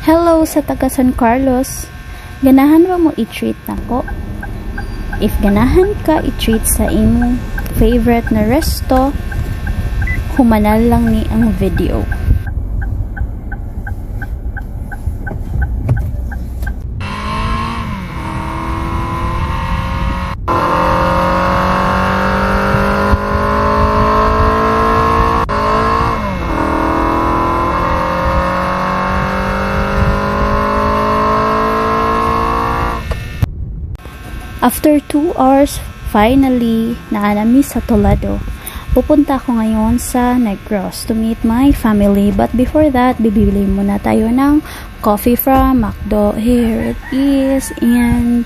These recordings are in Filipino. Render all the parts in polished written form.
Hello sa taga San Carlos. Ganahan ba mo i-treat nako? If ganahan ka i-treat sa imo favorite na resto, humanal lang ni ang video. After 2 hours, finally, naanami sa Toledo. Pupunta ako ngayon sa Negros to meet my family. But before that, bibili muna tayo ng coffee from McDo. Here it is. And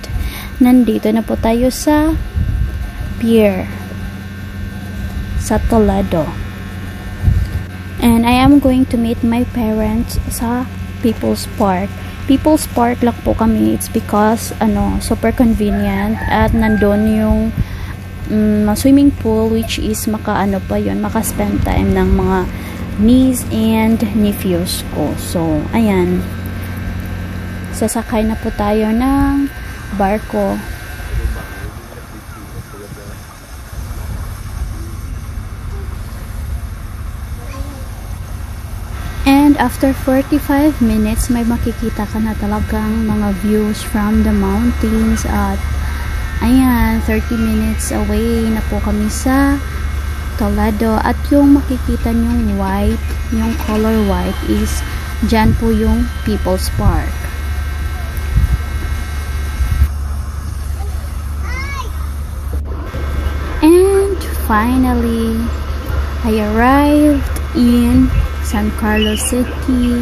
nandito na po tayo sa pier sa Toledo. And I am going to meet my parents sa People's Park. People's Park lang po kami. It's because super convenient at nandun yung swimming pool, which is maka-spend time ng mga niece and nephews ko. So ayan, sasakay na po tayo ng barko. And after 45 minutes, may makikita ka na talagang mga views from the mountains. At ayan, 30 minutes away na po kami sa Toledo. At yung makikita nyong white, yung color white is dyan po yung People's Park. And finally, I arrived in San Carlos City.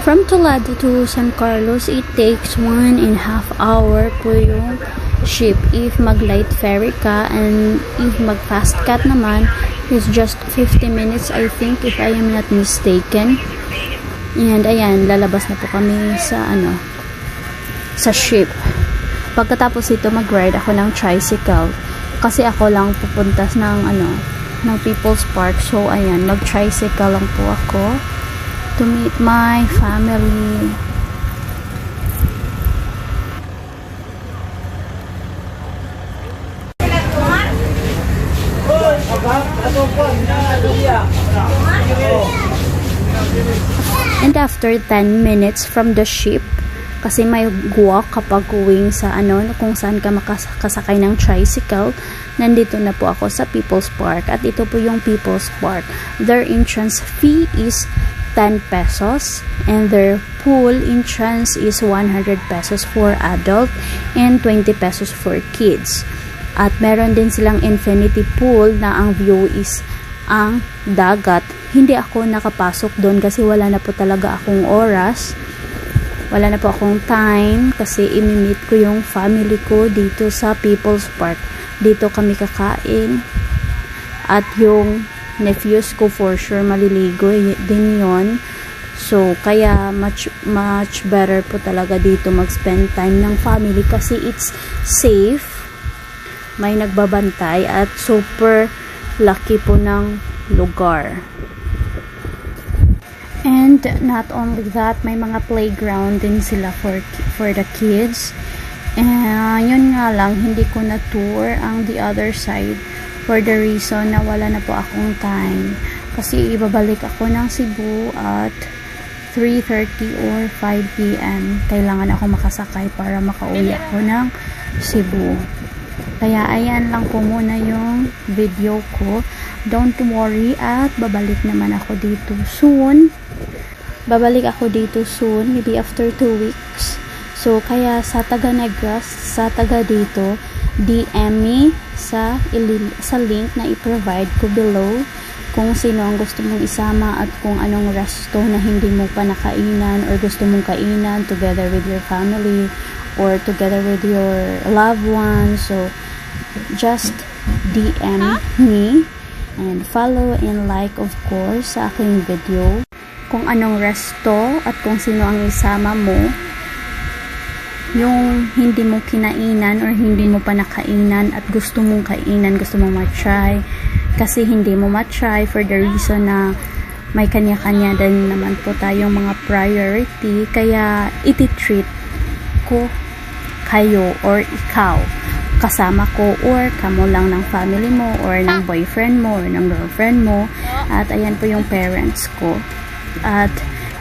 From Toledo to San Carlos, it takes 1.5 hour po yung ship if mag-light ferry ka, and if mag-fast cat naman is just 50 minutes, I think, if I am not mistaken. And ayan, lalabas na po kami sa sa ship. Pagkatapos ito, mag-ride ako ng tricycle kasi ako lang pupunta ng People's Park. So ayan, mag-tricycle lang po ako to meet my family. And after 10 minutes from the ship, kasi may walk kapag going sa kung saan ka makasakay ng tricycle, nandito na po ako sa People's Park. At ito po yung People's Park. Their entrance fee is 10 pesos and their pool entrance is 100 pesos for adult and 20 pesos for kids. At meron din silang infinity pool na ang view is ang dagat. Hindi ako nakapasok doon kasi wala na po talaga akong oras. Wala na po akong time kasi imi-meet ko yung family ko dito sa People's Park. Dito kami kakain. At yung nephews ko for sure maliligo din yon. So kaya much better po talaga dito mag-spend time ng family kasi it's safe. May nagbabantay at super lucky po ng lugar. And not only that, may mga playground din sila for the kids. And yun nga lang, hindi ko na tour ang the other side for the reason na wala na po akong time. Kasi ibabalik ako ng Cebu at 3:30 or 5 p.m. Kailangan ako makasakay para makauwi ako ng Cebu. Kaya ayan lang po muna yung video ko. Don't worry at babalik naman ako dito soon. Maybe after 2 weeks. So kaya sa taga Negros, sa taga dito, DM me sa link na i-provide ko below kung sino ang gusto mong isama at kung anong resto na hindi mo pa nakainan or gusto mong kainan together with your family or together with your loved ones. So just DM me and follow and like of course sa aking video kung anong resto at kung sino ang isama mo, yung hindi mo kinainan or hindi mo pa nakainan at gusto mong kainan, gusto mong ma-try kasi hindi mo ma-try for the reason na may kanya-kanya din naman po tayong mga priority, kaya iti-treat ko kayo or ikaw kasama ko or kamo lang ng family mo or ng boyfriend mo or ng girlfriend mo. At ayan po yung parents ko at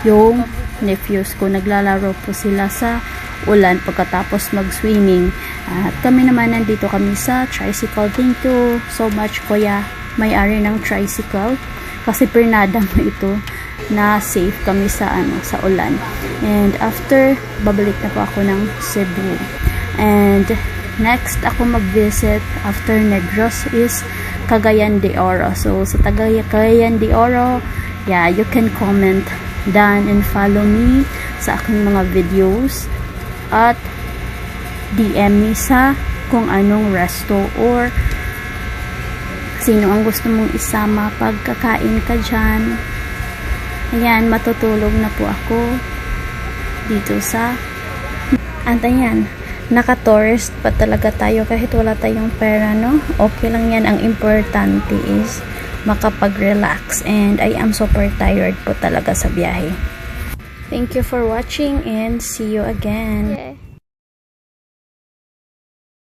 yung nephews ko, naglalaro po sila sa ulan pagkatapos mag-swimming. At kami naman nandito kami sa tricycle. Thank you so much kuya, may-ari ng tricycle, kasi pernada mo ito na safe kami sa sa ulan. And after, babalik na po ako ng Cebu. And next ako mag-visit after Negros is Cagayan de Oro. So sa Cagayan de Oro, yeah, you can comment down and follow me sa aking mga videos at DM me sa kung anong resto or sino ang gusto mong isama pagkakain ka dyan. Ayan, matutulog na po ako dito sa antayan. Naka-tourist pa talaga tayo kahit wala tayong pera, no? Okay lang yan. Ang importante is makapag-relax, and I am super tired po talaga sa biyahe. Thank you for watching and see you again.